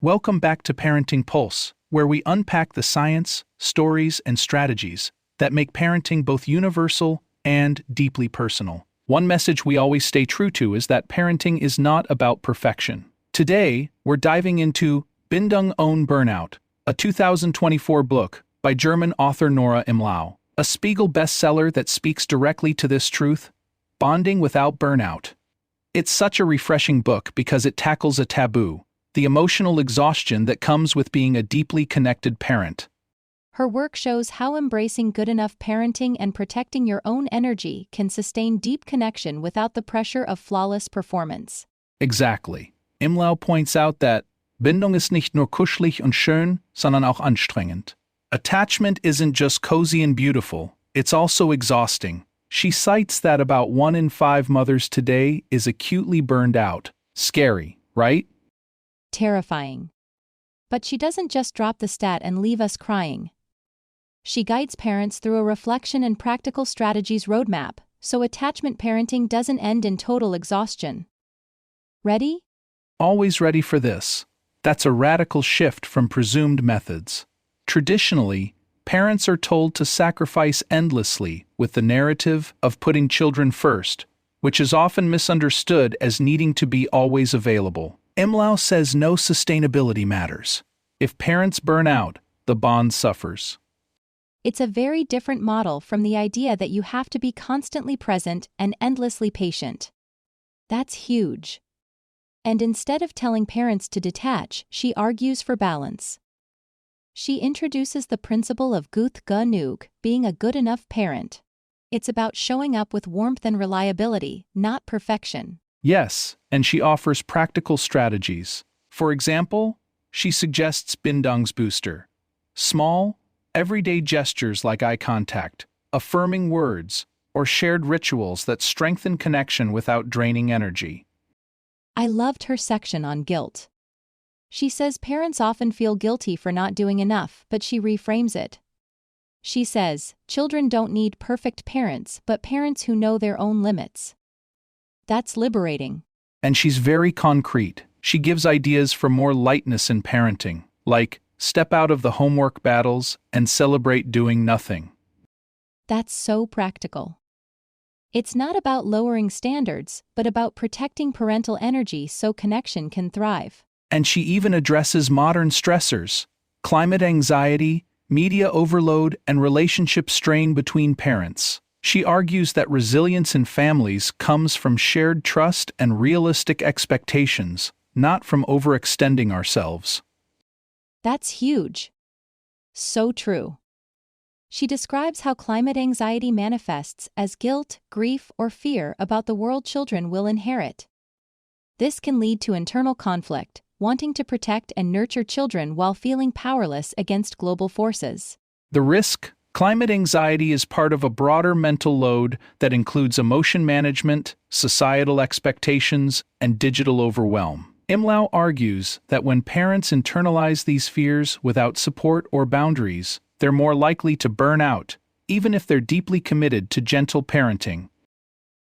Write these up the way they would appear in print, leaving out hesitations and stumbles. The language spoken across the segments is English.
Welcome back to Parenting Pulse, where we unpack the science, stories, and strategies that make parenting both universal and deeply personal. One message we always stay true to is that parenting is not about perfection. Today, we're diving into Bindung ohne Burnout, a 2024 book by German author Nora Imlau, a SPIEGEL bestseller that speaks directly to this truth: bonding without burnout. It's such a refreshing book because it tackles a taboo: the emotional exhaustion that comes with being a deeply connected parent. Her work shows how embracing good enough parenting and protecting your own energy can sustain deep connection without the pressure of flawless performance. Exactly. Imlau points out that Bindung ist nicht nur kuschelig und schön, sondern auch anstrengend. Attachment isn't just cozy and beautiful, it's also exhausting. She cites that about 1 in 5 mothers today is acutely burned out. Scary, right? Terrifying. But she doesn't just drop the stat and leave us crying. She guides parents through a reflection and practical strategies roadmap, so attachment parenting doesn't end in total exhaustion. Ready? Always ready for this. That's a radical shift from presumed methods. Traditionally, parents are told to sacrifice endlessly with the narrative of putting children first, which is often misunderstood as needing to be always available. Imlau says no sustainability matters. If parents burn out, the bond suffers. It's a very different model from the idea that you have to be constantly present and endlessly patient. That's huge. And instead of telling parents to detach, she argues for balance. She introduces the principle of gut genug, being a good enough parent. It's about showing up with warmth and reliability, not perfection. Yes, and she offers practical strategies. For example, she suggests Bindung's booster: small, everyday gestures like eye contact, affirming words, or shared rituals that strengthen connection without draining energy. I loved her section on guilt. She says parents often feel guilty for not doing enough, but she reframes it. She says, children don't need perfect parents, but parents who know their own limits. That's liberating. And she's very concrete. She gives ideas for more lightness in parenting, like step out of the homework battles and celebrate doing nothing. That's so practical. It's not about lowering standards, but about protecting parental energy so connection can thrive. And she even addresses modern stressors: climate anxiety, media overload, and relationship strain between parents. She argues that resilience in families comes from shared trust and realistic expectations, not from overextending ourselves. That's huge. So true. She describes how climate anxiety manifests as guilt, grief, or fear about the world children will inherit. This can lead to internal conflict, wanting to protect and nurture children while feeling powerless against global forces. The risk: climate anxiety is part of a broader mental load that includes emotion management, societal expectations, and digital overwhelm. Imlau argues that when parents internalize these fears without support or boundaries, they're more likely to burn out, even if they're deeply committed to gentle parenting.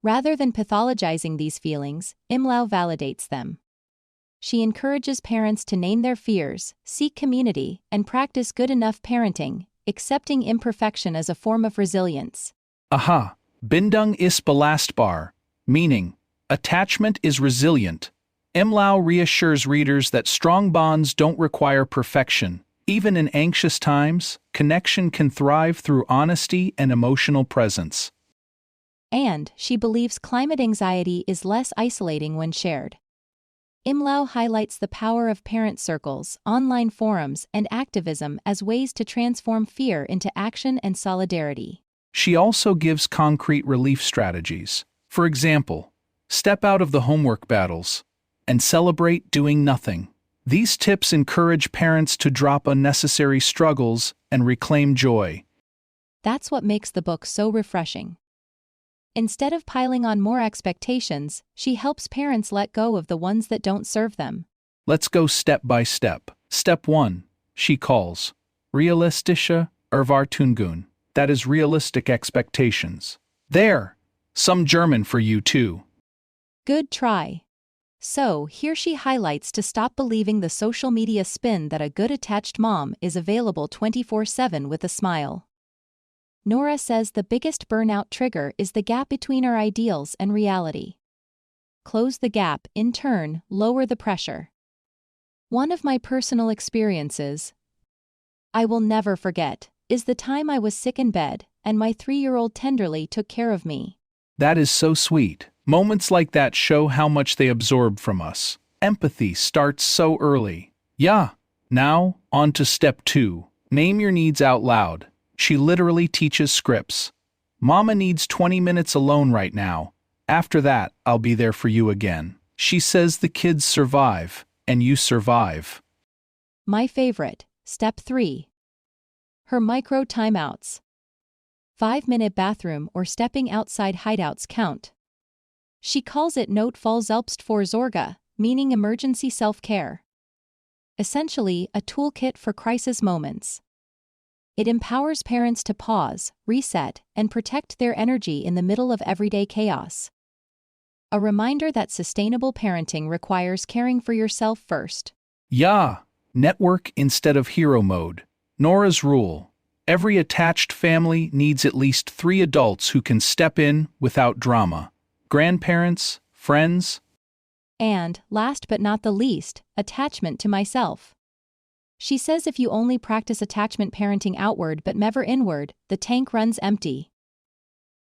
Rather than pathologizing these feelings, Imlau validates them. She encourages parents to name their fears, seek community, and practice good enough parenting, accepting imperfection as a form of resilience. Aha! Bindung ist belastbar, meaning attachment is resilient. Imlau reassures readers that strong bonds don't require perfection. Even in anxious times, connection can thrive through honesty and emotional presence. And she believes climate anxiety is less isolating when shared. Imlau highlights the power of parent circles, online forums, and activism as ways to transform fear into action and solidarity. She also gives concrete relief strategies. For example, step out of the homework battles and celebrate doing nothing. These tips encourage parents to drop unnecessary struggles and reclaim joy. That's what makes the book so refreshing. Instead of piling on more expectations, she helps parents let go of the ones that don't serve them. Let's go step by step. Step 1, she calls realistische Erwartungen. That is realistic expectations. There! Some German for you too. Good try. So, here she highlights to stop believing the social media spin that a good attached mom is available 24/7 with a smile. Nora says the biggest burnout trigger is the gap between our ideals and reality. Close the gap, in turn, lower the pressure. One of my personal experiences I will never forget is the time I was sick in bed and my 3-year-old tenderly took care of me. That is so sweet. Moments like that show how much they absorb from us. Empathy starts so early. Yeah. Now, on to step 2. Name your needs out loud. She literally teaches scripts. Mama needs 20 minutes alone right now. After that, I'll be there for you again. She says the kids survive, and you survive. My favorite, step 3. Her micro timeouts. 5-minute bathroom or stepping outside hideouts count. She calls it Notfall Selbstvorsorge, meaning emergency self-care. Essentially, a toolkit for crisis moments. It empowers parents to pause, reset, and protect their energy in the middle of everyday chaos. A reminder that sustainable parenting requires caring for yourself first. Yeah. Network instead of hero mode. Nora's rule. Every attached family needs at least 3 adults who can step in without drama. Grandparents, friends. And, last but not the least, attachment to myself. She says if you only practice attachment parenting outward but never inward, the tank runs empty.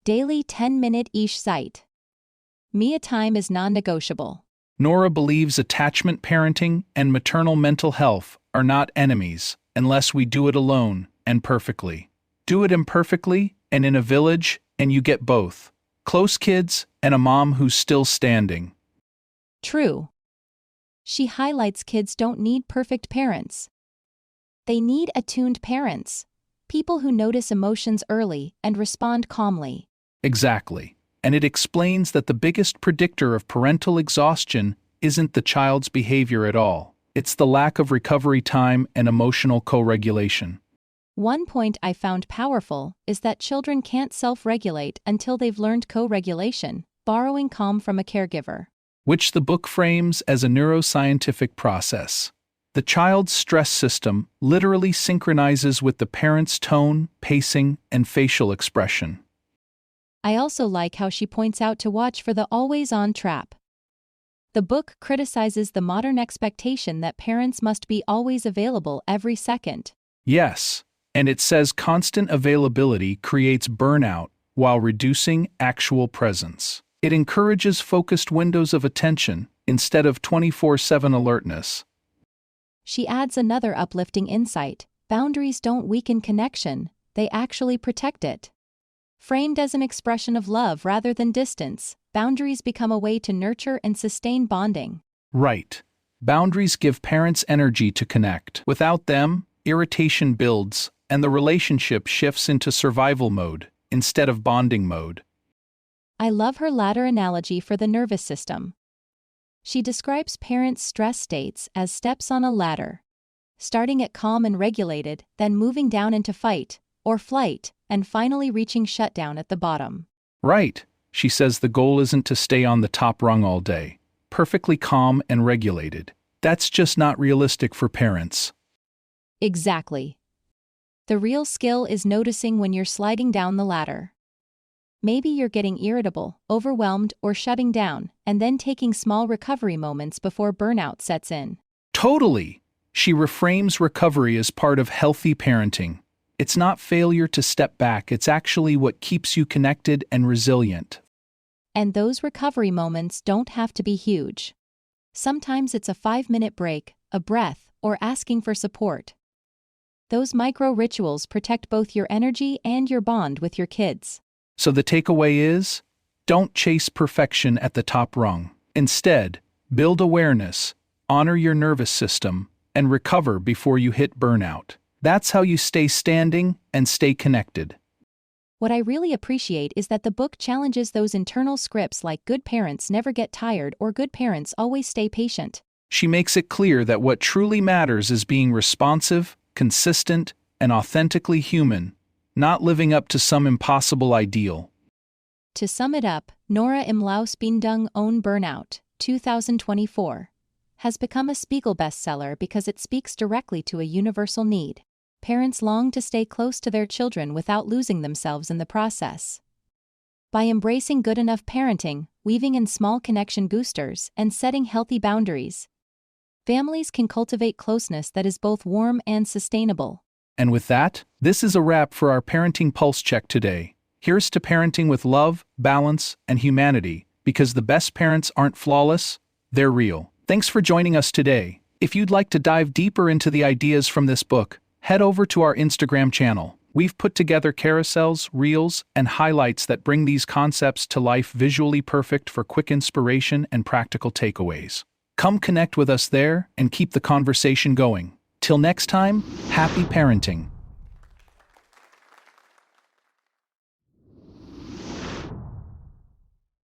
Daily 10-minute-ish site. Me time is non-negotiable. Nora believes attachment parenting and maternal mental health are not enemies unless we do it alone and perfectly. Do it imperfectly and in a village, and you get both. Close kids and a mom who's still standing. True. She highlights kids don't need perfect parents. They need attuned parents, people who notice emotions early and respond calmly. Exactly. And it explains that the biggest predictor of parental exhaustion isn't the child's behavior at all. It's the lack of recovery time and emotional co-regulation. One point I found powerful is that children can't self-regulate until they've learned co-regulation, borrowing calm from a caregiver. Which the book frames as a neuroscientific process. The child's stress system literally synchronizes with the parent's tone, pacing, and facial expression. I also like how she points out to watch for the always-on trap. The book criticizes the modern expectation that parents must be always available every second. Yes, and it says constant availability creates burnout while reducing actual presence. It encourages focused windows of attention instead of 24/7 alertness. She adds another uplifting insight: boundaries don't weaken connection, they actually protect it. Framed as an expression of love rather than distance, boundaries become a way to nurture and sustain bonding. Right. Boundaries give parents energy to connect. Without them, irritation builds, and the relationship shifts into survival mode instead of bonding mode. I love her ladder analogy for the nervous system. She describes parents' stress states as steps on a ladder, starting at calm and regulated, then moving down into fight or flight, and finally reaching shutdown at the bottom. Right. She says the goal isn't to stay on the top rung all day, perfectly calm and regulated. That's just not realistic for parents. Exactly. The real skill is noticing when you're sliding down the ladder. Maybe you're getting irritable, overwhelmed, or shutting down, and then taking small recovery moments before burnout sets in. Totally. She reframes recovery as part of healthy parenting. It's not failure to step back, it's actually what keeps you connected and resilient. And those recovery moments don't have to be huge. Sometimes it's a 5-minute break, a breath, or asking for support. Those micro rituals protect both your energy and your bond with your kids. So the takeaway is, don't chase perfection at the top rung. Instead, build awareness, honor your nervous system, and recover before you hit burnout. That's how you stay standing and stay connected. What I really appreciate is that the book challenges those internal scripts like good parents never get tired or good parents always stay patient. She makes it clear that what truly matters is being responsive, consistent, and authentically human, not living up to some impossible ideal. To sum it up, Nora Imlau's Bindung ohne Burnout, 2024, has become a Spiegel bestseller because it speaks directly to a universal need. Parents long to stay close to their children without losing themselves in the process. By embracing good enough parenting, weaving in small connection boosters, and setting healthy boundaries, families can cultivate closeness that is both warm and sustainable. And with that, this is a wrap for our Parenting Pulse Check today. Here's to parenting with love, balance, and humanity, because the best parents aren't flawless, they're real. Thanks for joining us today. If you'd like to dive deeper into the ideas from this book, head over to our Instagram channel. We've put together carousels, reels, and highlights that bring these concepts to life, visually perfect for quick inspiration and practical takeaways. Come connect with us there and keep the conversation going. Till next time, happy parenting.